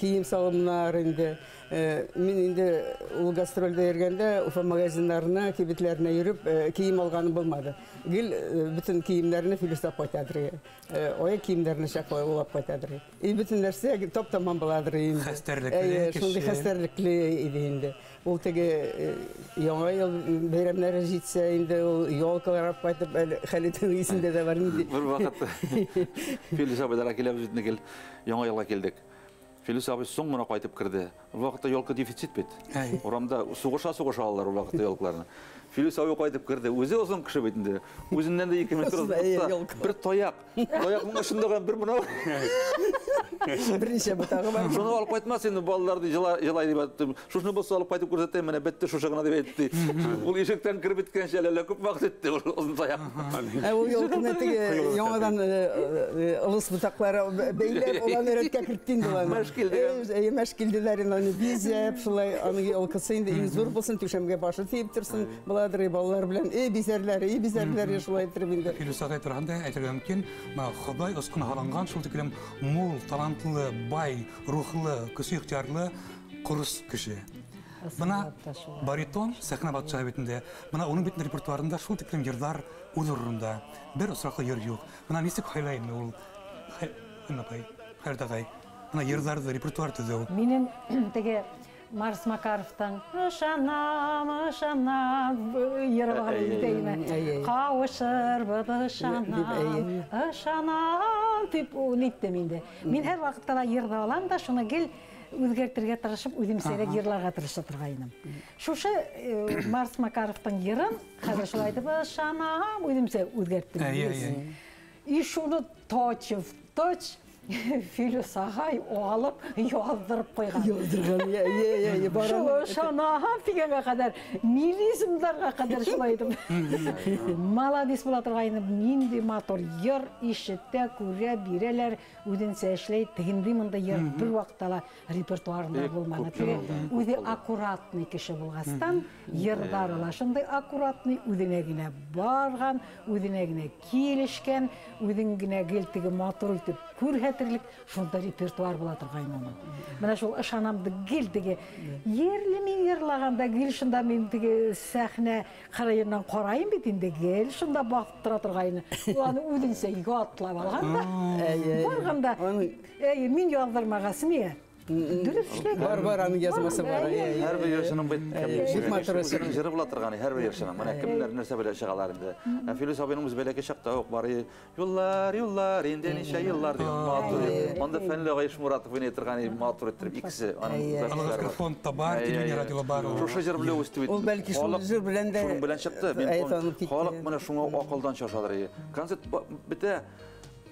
кием салымнар инде. Мин инде ул гастрольдә йөргәндә Уфа магазиннарына, кибетләренә йөреп, кием алганы булмады. Гел bütün kiyimlerini Filis'e koytadır. O kiyimlerini şakla ulap koytadır. Bütün нәрсе топ-таман буладыр инде. Хәстәрлекле кеше. Шундый хәстәрлекле иде инде. Ул теге яңа ел бәйрәмнәре җитсә инде ул ялкалар кайтып хәлитен исендә дә бар инде. Бер вакыт Филис абыйлар киләбез бит нигел яңа елга килдек. Филис абый соң гына кайтып керде. Ул вакытта ялка дефицит бит. Урамда сугыша алалар ул вакытта ялкаларны. Филис абый кайтып керде. Үзе озын кеше бит инде. Үзеннән дә 2 метр озынлыкта бер таяк. Таякның ышында бер монау. Берничә бутагы бар. Шуны алып кайтмас инде балаларды җылай дип әйттем. Шуны булса алып кайтып күрсәтәм, менә бетте шушы гына дип әйтте. Ул ишектән киреп биткәнчә әллә күп вакыт үтте озын таяк. Ул ялкына теге яңадан ылыс бутаклары бәйләп уларны рәткә кертте инде уларны. Мәшкилделәр инде бизәп, шулай аны ялкысы инде зур булсын, түшәмгә башы тиеп торсын. Буладыр балалар белән бизәрләр шулай итеп инде. Филис агай торганда әйтергә мөмкин, Ходай ысқын халанган шул тиклем мул, талантлы, бай, рухлы, көсе ихтиярлы курс кеше. Бына баритон сәхнә батша битендә, бына уның бит репертуарында шул тиклем йырлар үз урынында. Бер осраклы йыр юк. Бына нисек хайлаймы ул? Хәрдәгай. Бына йырларды репертуар төзәү. Минем теге Марс Макаровтан ышанам йырлаган дейме. Кавышыр ышанам дип униттем инде. Мин һәр вакытта да йырда алам да шуны гел үзгәртергә тырышып, үземсәрәк йырларга тырышып торгайным. Шушы Марс Макаровтан йырын хәзер шулай дип ышанам, үземсә үзгәрттем. И шуны точ Филис агай алып яздырып куйган. Яздырган. Шунан дигәнгә кадәр милизмларга кадәр шулай итеп. Молодец була торгайны, нинди матур йыр ишетә, күрә, бирәләр, үзенсә эшләй, тегенди монда йыр бер вакытта репертуарында булмады. Үзе аккуратный кеше булгастан, йырдар ала шундый аккуратный, үзенә генә барган, үзенә генә килешкән, үзен генә гел теге матур итеп күрһәтерлек шунда репертуар була торгайны. Менә шул ышанамды гел теге йерле мин йырлаганда гел шунда мин теге сәхнә кырыеннан карайым бит инде гел шунда бакып тора торгайны. Аны үзенсә ятлап алганда, барганда мин яздырмагасын Бар аны язмасы бар. Her bir yaşının Бик матур эсер. jırı bulatırgany her bir yaşının. Mana kimler nerse böyle şagalar indi. Filosofiyamız belki şakta yok bari yıllar indi neçe yıllar diyor matur. Onda fenle Gayış Muratov oynattırgany matur ettirip ikisi Алгачкы фондта бар, телевидение радиола бар. Şuşa jır bile üstübüt. Ol belki şunu jır bilen de Şunun bilen çıktı. Halk mana şuna akıldan şaşadır. Konsert bite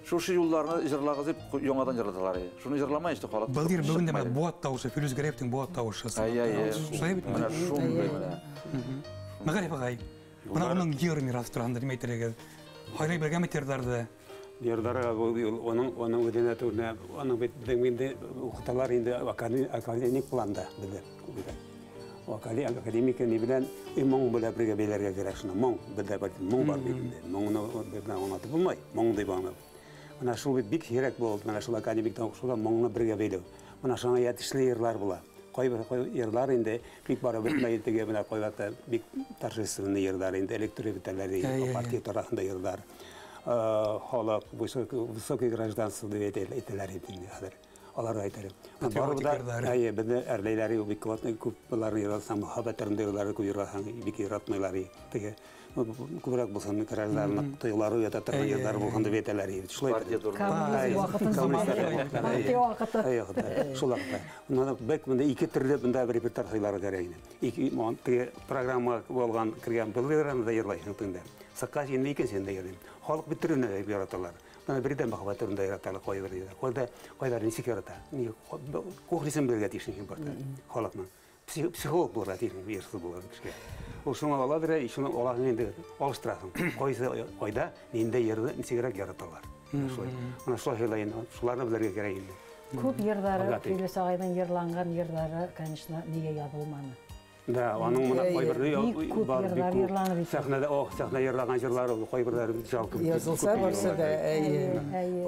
şuşu yıllarını jırlagızıp yoňadan jırladylar. Şunu jırlamay işte halk. Балдир бүгүндө мен Буат таушы, Филус Гараевдин Буат таушы. Шулай бит Mana şunday mana. Магариф агай. Мына унун жер мирас турганда деметтерге. Хайрай бергеметтердарды. Yerdara onun ödene turne onun bitminde uktalar indi akademik planda bile. Akademik ni bilen imong bile birge belerge gerekşine mong bile mong var bilinde. Mong'unu birden anlatıp bulmay. Mong diye bana. Mana şu bir gerek oldu. Mana şu akademikten şurada mong'unu birge bele. Mana şuna yetişli yerler bula. Koy yerler indi. Bir para bitmeyi de bana koyakta bir tartışmalı yerler indi. Elektrobitleri parti tarafında yerler. Halk высокий гражданство деп этелер итинде хәзер. Алар әйтәләр. Барыбызда безне әрләйләре бик көп булар яралсам мөхәббәтләрендә ялар күп яралсам бик яратмайлар. Теге күбрәк булсын гражданлык тойлары ята торган ядар булганда әйтәләр. Шулай. Шулай. Монда бек монда ике төрле монда бер репертуар тойлары кирәк. Ике теге программа булган киргән булганда ярлайсың тыңда. Саккаш инде икенсендә ярдым. Халык биттерүне яраталар. Мына бердән мөхәббәтләрендә яраталар койдырды. Койдар ничек ярата? Ни кохрисен белгә тишин импорта. Халыкның психолог булырга тишин версия булыр кешегә. Ул шуңа аладыр, шуны аларны инде алыштырасың. Койда инде ярды ничегрәк яраталар. Шулай. Мына шулай шуларны белергә кирәк инде. Күп йырдары, Филус агайның йырланган йырдары, конечно, нигә ябылманы. Да, аның мына кайбер сәхнәдә сәхнә йырлаган җырлары кайберләр жалкы. Язылса барса да,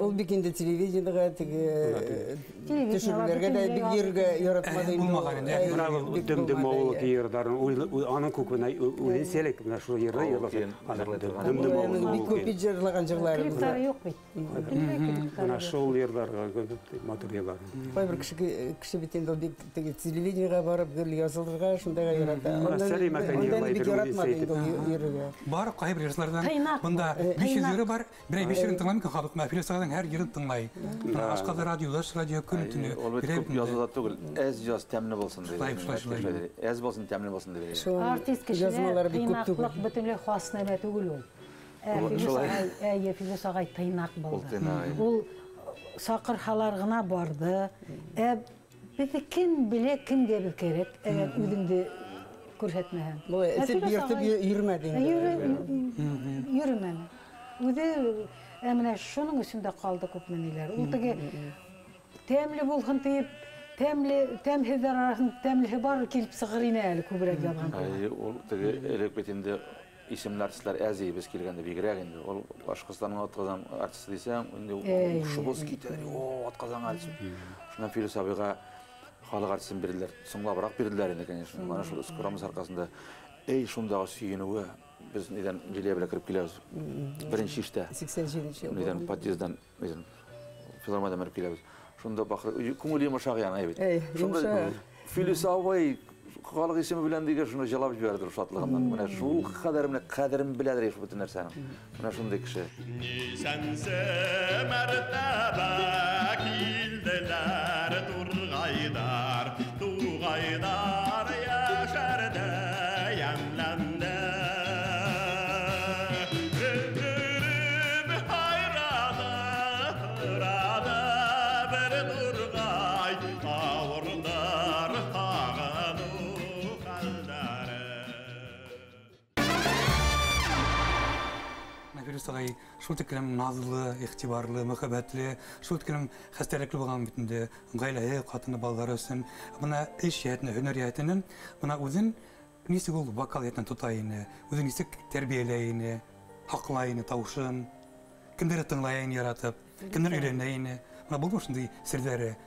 ул бик инде телевидениега теге төшүрләргә дә бик йөргә яратмады инде. Мына дөм авыл йырдарын аның күпенә үлен селек менә шул йырда йырлаган. Дөм авыл бик күп җырлаган җырлары. Клиплары юк бит. Менә шул йырларга материаллар. Кайбер кеше бит инде бик теге телевидениега барып гел язылырга шунда Бар кайбер яшьләрдән монда 500 йөрү бар. Бер 5 йөрүн тыңламый икән халык. Мәфиләсәгән һәр йөрүн тыңлай. Ашкада радиолаш, радио көн төне. Ул бит күп языла түгел. Әз яз тәмле булсын дип. Әз булсын тәмле булсын дип. Артист кешеләр тыйнаклык бөтенләй хас нәмә түгел ул. Филус агай тыйнак булды. Ул сакырхалар гына барды. Bizi kim bile kim diye bir kerek eğer üdünde kurhetmehen. Bu esip yırtıp yürümedin. Yürümeni. Üdü emine şunun üstünde kaldı köpmeniler. Ultaki temli bulğun deyip temhizler arasında temli var kelip sığırına eli kübrek yapgan. Ultaki elek betinde isimler sizler əziyi biz kelgende bigirək indi. Ol başqaslarının atqazan artisti desəm, indi Şuboski tədri, atqazan artisti. Şundan Filus abiga Халык артистин бердилер, соңлабыраак бердилер энди, конечно. Мана ушул скорамыз аркасында эй шундагы сүйүнүүгө биз неден желе беле кирип келебиз. Биринчи иште. 87-жыл. Неден подъезддан, неден филармониядан кирип келебиз. Шунда бакыр көңүл йумшак яна эбит. Шунда Филус абай халык исеме белән диге шуны жалап җибәрде шатлыгыннан. Менә шул кадерин беләдер иш бүтән нәрсәне. Менә шундый кеше. Сенсе мәртәбә килделәр Turgaydar yaşardı yemlendi Ömrüm hayradı bir Turgay Ağırlar ağını kaldarı Филус агай шул тиклем назлы, ихтибарлы, мөхәббәтле, шул тиклем хәстәрлекле булган бит инде. Гаиләһе, хатыны, балалары өчен моны эш җәһәтеннән, һөнәр җәһәтеннән моны үзен нисек ул вокал җәһәтеннән тотай ине, үзен нисек тәрбияләй ине, хаклай ине тавышын, кемдер тыңлай ине яратып, кемдер өйрәнә ине. Моны булды шундый серләре.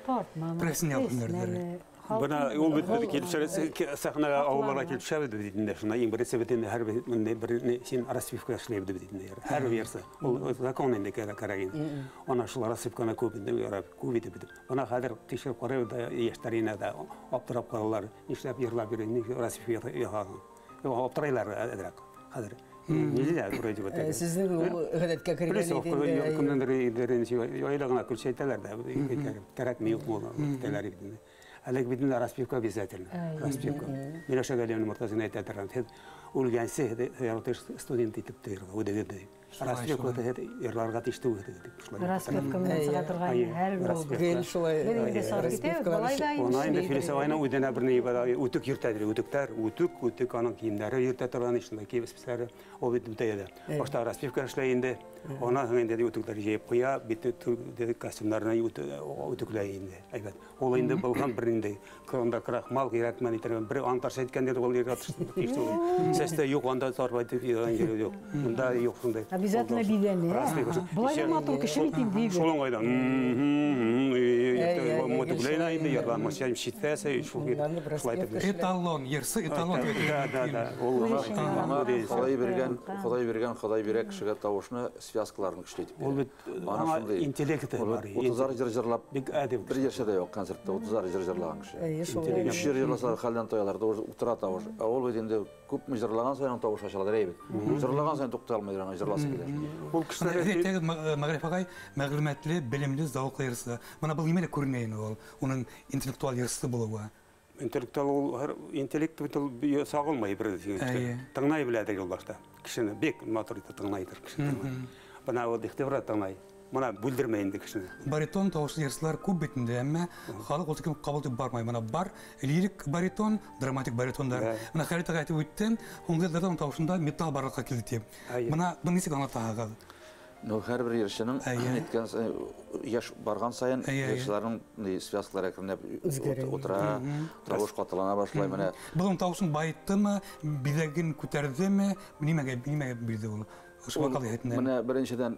Тартманы. Профессионал һөнәрләре. Bana ol bitmedi kelip sahnaga avlara kelip şabdı dediğinde şuna İngilizce bitinde her bir sin Raspivka işleydi dediğinde her bir yerse o zakonunda karagin ona şular Raspivkana kopinde yarab kuvveti bitir ona kadar teşvik koruyor da yaşlarına da aptırap kalırlar işlep yerler birini Raspivka yahan o aptıraylar edrak kadar Neydi buraya cevap Sizin o гадәткә кергән Kimden öylegine kül şeyler de gerek mi yok mu teler gidin. Alek bidin Raspivka обязательно. Raspivka. Mira şagalenin ortasına eteterler. Ulgense yaratış student itip teyir. O dedi. Raspivka da yerlarga tişti o dedi. Raspivka men sıgatırgan her Gen şolay Ona indi filosofiyana uydana bir ne var. Utuk yurtadır. Utuk onun kiyimleri yurtatılan işinde ki spesler o bitim teyde. Başta Raspivka işleyinde ona hemen dedi utukları yiyip koya bitti dedi kostümlerine utuklayında. Evet. Olayında balkan birinde kronda krakmal gerekmen itiren bir antarş etkende de ol yaratıştı. İşte seste yok onda sarbaydı filan yok. Bunda yok bunda. Обязательно бидени. Булай матур киши битин диби. Şolun aydan. Motokleyna indi yerden maşayım şitfese şu gibi. Эталон, ерсы эталон. Құдай берген кішіге тауышына связкаларын күштейтіп береді. İntelekti var. 30'ар жыр жырлап, бір ерше де жоқ концертте, 30'ар жыр жырлаған кіші. Үш жыр жырласа халдан тояларда ұтыра тауыш. Ол беденде көп ми жырлаған сайын тауыш ашалады рейбет. Жырлаған сайын тоқтай алмай жырласы келер. Бұл кішілер... Мәғриф ағай, мәғлүмәтлі, білімлі, зауықлы ерсі. Мұна бұл емелі көрінейін ол, оның интеллектуал ерсі болуы. Интеллект сағылмай бір тыңнай біледі жолдашта. Кішіні бек матуритті тыңнайдыр кішіні. Бұна ол дектевра тыңнай. Мұна бүлдірмейінді кішіні. Баритон тауышты ерсілер көп бетінде, әмі халық ол текем қабылтып бармай. Мұна бар лирик баритон, драматик баритондар. Мұна Харитаға айтып өтті, оңғылдардан тауышында металл барлыққа келді. Мұна бұл несек аңлата ағады. Her bir yarışının yaş bargan sayın yarışların svязкалар ekranına otura tavış katılana başlay mene. Bunun tavışın bayıttı mı, bilgin küterdi mi, bilmege bildi onu. Uşbakalı etinde. Mene birinciden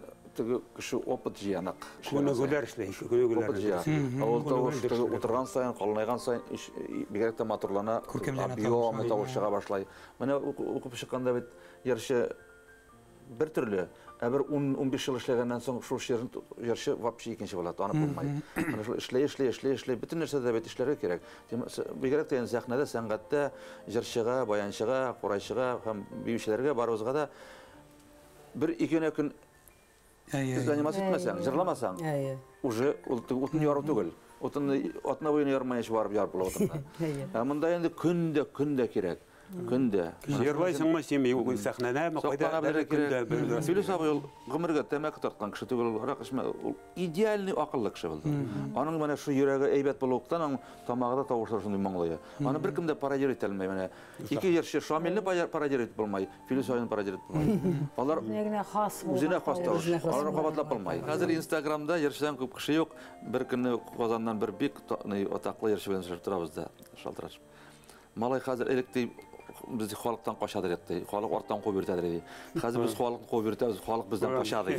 kişi opet jiyanak. Könügüler işleyiş, könügüler. Ol tavış oturgan sayın, kalınaygan sayın bigerek de maturlana biyo ama tavışıga başlay. Mene okup çıkanda bit yarışı bir türlü. Eğer 15 yıl işleyenden sonra şu şehrin yarışı vapşi ikinci olarak anı bulmayı. İşley, bütün nersede de işlere gerek. Bir gerek de sahnede, sanatda, yarışıga, bayanşıga, korayşıga, hem büyüşlerge, barozga da bir iki gün izlenmez etmesen, jırlamasan, уже otun yorub tugul. Otuna boyunu yormaya varıp yarpıla otunda. Bunda endi künde gerek. Күнде. Жерлайсың ма сен сахнада ма қайда күнде Философ ол ғұмырға тәмәкі тартқан кіші түгіл идеальный ақыллы кіші болды. Аның міне шу жүрегі әйбет болуқтан тамағы да тауыштар шындай маңлайы. Аны бір кімде пародировать етелмей. Екі ерші Шамилні пародировать болмай, философияны пародировать болмай. Олар өзіне қас тауыш. Олар қабатлап болмай. Қазір Инстаграмда ершіден көп кіші жоқ. Бір күні Қозаннан бір бек отақлы ерші бен жүріп тұрабыз да шалтырашып. Малай қазір электей бізді халықтан қашады ретті, халық ортан қой бертеді ретті. Қазір біз халықтан қой бертеміз, халық бізден қашады.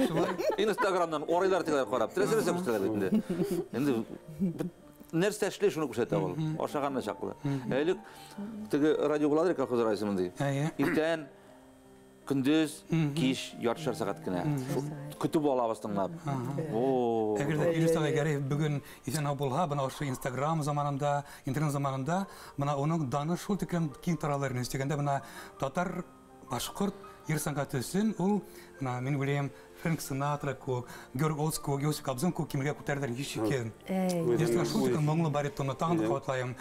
Инстаграмдан орайлар тегелер қарап, тіресе күстелер ретінде. Енді нәрсе әшілей шыны күшетті ол, ашағанына шақылы. Әлік тігі радио қыладыр екен қызыр айсымынды. Иртен, күндіз, кеш, яртышар сағат кіне. Күтіп алабыстыңлап. Әгер де Елістағай Гәрев бүгін есен болға, бұна осы Инстаграм заманында, интернет заманында, бұна оның даны шул тікен кең тараларын істегенде, бұна татар, башқұрт, ерсанға төсін, ол, мен білем, Фрэнк Синатра көк, Георг Олско, Йосиф Кобзон көк кемерге көтердер еш екен. Естіға шул тікен мұңлы баритонны тағынды қауатлайым,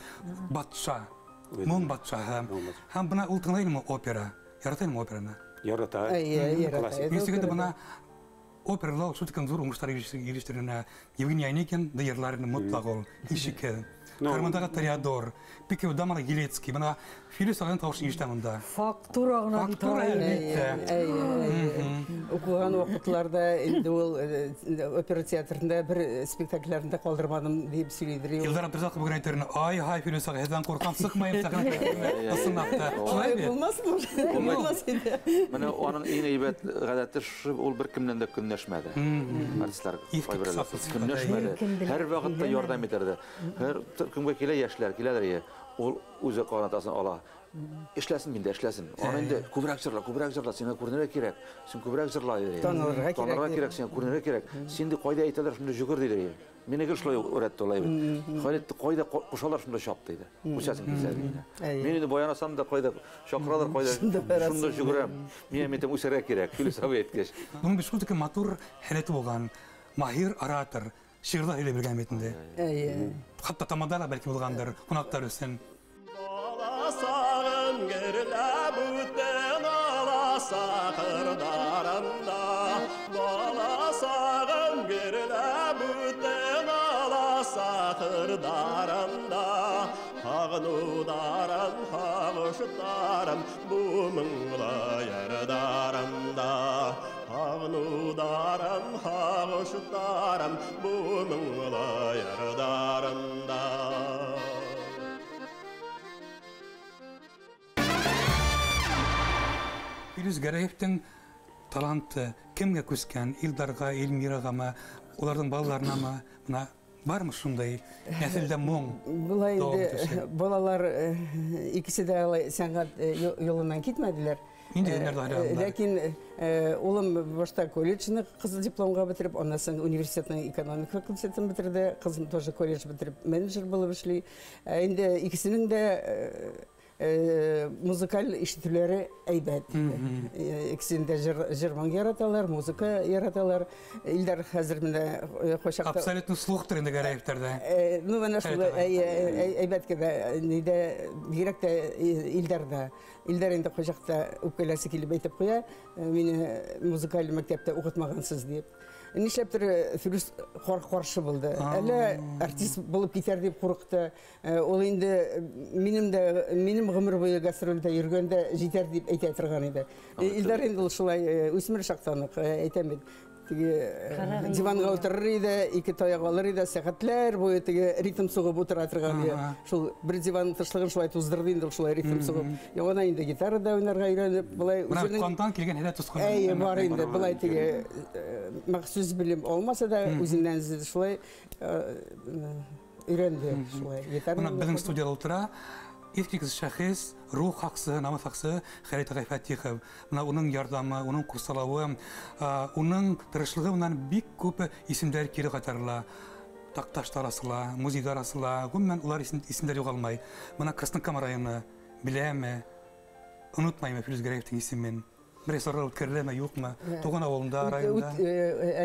батша, мұң батша. Хам бұна ұлтыңлайын мұ опера, яратайын мұ операны? Ярата. Естігенде бұна опералау сутыкан зор уңыштар еліштеріне Евгений Айнекин дайырларының мұтлақ ол, ешікі. Кармандағы Ториадор, Пикеу Дамара Елецкий, бұна Филис ағын тауышын ештамында. Фактурағына Фактура әлбетті. Оқыған уақытларда енді ол опера театрында бір спектакльлерінде қалдырмадым деп сөйлейдір. Елдар Абдырзақы бүгін айтерін, ай Филис аға, әден қорқам сықмайым, сақын ысынапты. Болмас енді. Міне оның ең әйбет ғадәтті ол бір кімнен де күннешмәді. Артистлар күннешмәді. Әр вақытта ярдам етерді. kimge kile yaşlar kileler ya. Ol uza qanatasını ala. İşlesin binde işlesin. Onu indi kubrak jırla, seni kurnere kerek. Sen kubrak jırla dedi. Tanrıga kerek, sen kurnere kerek. Sen de koyda aytalar şunda jügür dedi. Mene gir şulay öğretti olay. Koyda kuşalar şunda şap dedi. Uçasın güzel dedi. Meni de boyanasam da koyda şakralar koyda şunda jügürem. Mene metem usere kerek. Filosofi etkeş. Bunun bir şuldaki matur heleti bolgan, mahir arator, şiirda öyle bir gelmetinde. Hatta tamadala belki bulgandır, konaklar üstün. Alasağın gerle bütten alasa kırdarında Balasağın gerle bütten alasa kırdarında Hağnudarın hağıştarın bu mınla yardarında Hağnudarın hağıştarın bu mınla yardarında Filiz Garayev'tin talantı kimge küsken, İldarga, Elmira'ga mı, onların balalarına mı, buna var mı şunday? Nesilde mum. Bulay balalar ikisi de sanat yolundan gitmediler. İndiğinler de hala. Lakin oğlum başta kolejini kızıl diplomga bitirip, ondan sonra üniversitetin ekonomik fakültesini bitirdi. Kızım тоже kolej bitirip menajer bulup işli. Şimdi ikisinin de muzikal işitüleri eybet. İkisinde jırman yaratalar, muzika yaratalar. İldar hazırında hoşakta... Absolutno sluhtur indi Garayev'lerde. Ну, bana şu eybet gibi, neyde direkt de İldar'da. İldar indi hoşakta ukkelası kilip eytip koya, beni muzikal mektepte okutmağansız deyip. Nişleptir Filiz qarşı buldu. Әлі артист болып кетер деп қорықты. Ол енді менің ғұмыр бойы гастрольде жүргенде жетер деп айта тұрған еді. Илдар енді ол шулай өсмір шақтанық айтамын. Диванға отырыр еді, екі таяқ алыр еді, сағатлар бойы ритм соғып отыра тұрған еді. Шул бір диванның тыршылығын шулай туздырды енді шулай ритм соғып. Оған енді гитарада ойнарға үйреніп, былай өзінің қонтан келген әлі тұсқын. Бар енді былай мақсус білім olmasa da өзінен іздеді шулай үйренді шулай. Біздің студияда отыра ilk şahıs, ruh haksı, namaz haksı, Xarit Gayfatixov. Onun yardımı, onun kursalavı, onun tırışlığı, ondan büyük köp isimler kiri qatarla. Taktaşlar asıla, muzeyler asıla, men ular isimler yok almay. Bana kısnın kamerayını bileme, unutmayma Filiz Garayev'tin ismin. Bir soru ötkerileme yok mu? Toğan avlunda, rayında?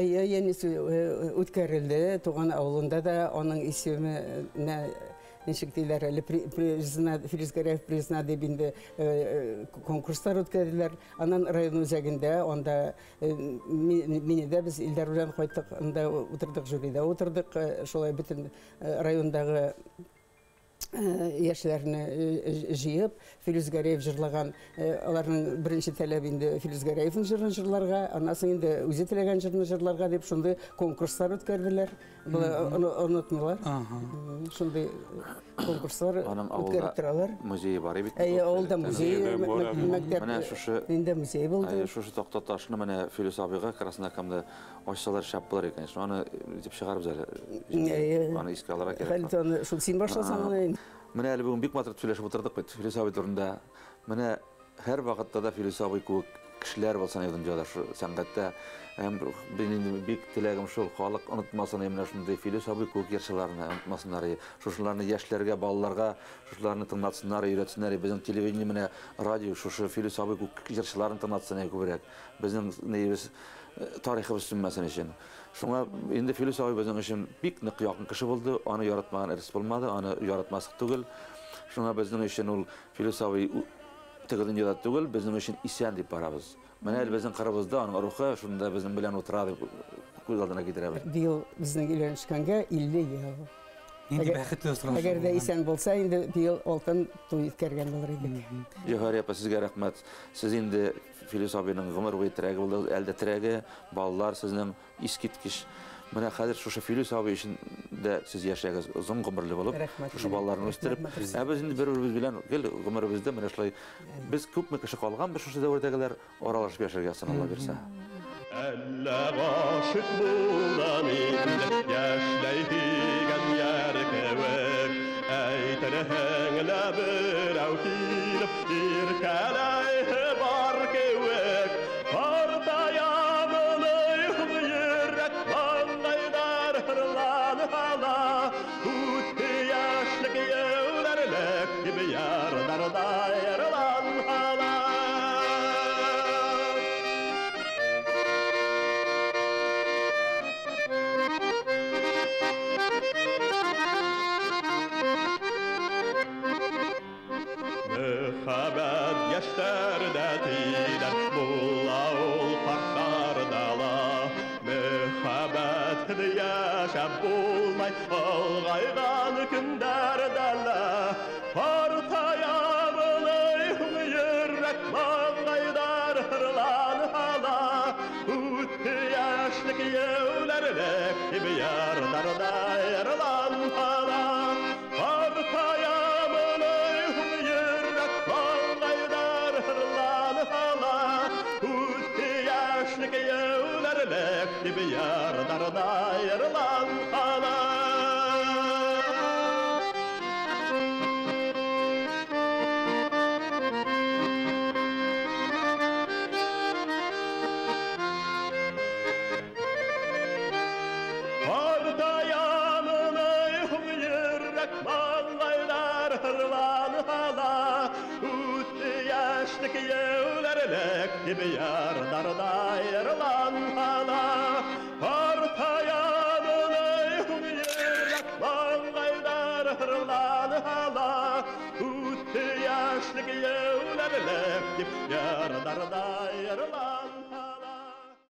Yenisi ötkerildi. Toğan avlunda da onun ismi Nişiktiler, Filiz Garayev prizna debinde konkurslar ötkediler. Anan rayon üzerinde, onda mini de biz İldar Ulan koyduk, onda oturduk jüride, oturduk, şolay bütün rayondağı yaşlarını jiyip, Filiz Garayev jırlagan, onların birinci talebinde Filiz Garayev'in jırını jırlarga, anasın indi özü tilegen jırını jırlarga deyip şunda konkurslar ötkerdiler. Unutmuyorlar. Şunda konkurslar ötkerip turalar. Müzeyi var bit. Olda müzeyi, mektepte müzeyi buldu. Şu toktataşını mene Filiz abiga karasında kamda açsalar şaplar eken. Şu anı dip çıkarıp zələ. Anı iski alarak gerek. Onu şu sin başlasan. Mene әлі бүгін бик матыр сөйлешіп отырдық бит. Филис абай турында. Міне һәр вакытта да Филис абай күп кешеләр булсын ядым жада шу сәнгатьтә. Benim бик теләгем шул халык онытмасын менә шундый Филис абай күп яршыларны онытмасыннар. Шушыларны яшьләргә, балаларга, шушыларны тыңлатсыннар, өйрәтсеннәр. Безнең телевидение менә радио шушы Филис абай күп яршыларын тыңлатсыннар күбрәк. Безнең небез тарихыбыз сүнмәсен өчен. Шуңа инде Филис абай безнең өчен бик нык якын кеше булды. Аны яратмаган ирис булмады, аны яратмаслык түгел. Шуңа безнең өчен ул Филис абай тегелен ят түгел, безнең өчен исән дип барабыз. Менә әле безнең кырыбызда аның рухы шунда безнең белән утыра дип күз алдына китерәбез. Быел безнең өйләнешкәнгә 50 ел. Инде бәхетле осраш. Әгәр дә исән булса, инде быел алтын туй үткәргән булыр идек. Җәһәр апа, сезгә рәхмәт. Сез инде Филис абыйның гомер буе терәге булды, әлдә терәге, балалар сезнең искиткеч. Менә хәзер шушы Филис абый өчен дә сез яшәгез озын гомерле булып, шушы балаларны үстереп, без инде бер-беребез белән гел гомеребездә менә шулай без күпме кеше калган без шушы дәврдәгеләр аралашып яшәргә санала бирсә. Әллә гашык булам инде, яшьләйгән яр кебек, şälay bar kewek partayamını yürek bangaydar hırlan hala Utti yaşlık yevlerlek gibi yarlarda yarılan hala Mühabbet yaşlarda tiden Bullaul parklar dala Mühabbet yaşap bulmay Olgaygan künder dala Partayamını yürek bangaydar hırlan hala Utti yaşlık yevlerlek gibi yarlarda yarılan hala Partayamını yürek bangaydar hırlan hala Utti yaşlık yevlerlek gibi yarlarda yarılan hala Partayamını yürek bangaydar hırlan hala Utti yaşlık yevlerlek gibi yarlarda yarılan hala Partayamını yürek bangaydar hırlan hala Utti yaşlık yevlerlek gibi yarlarda yarılan hala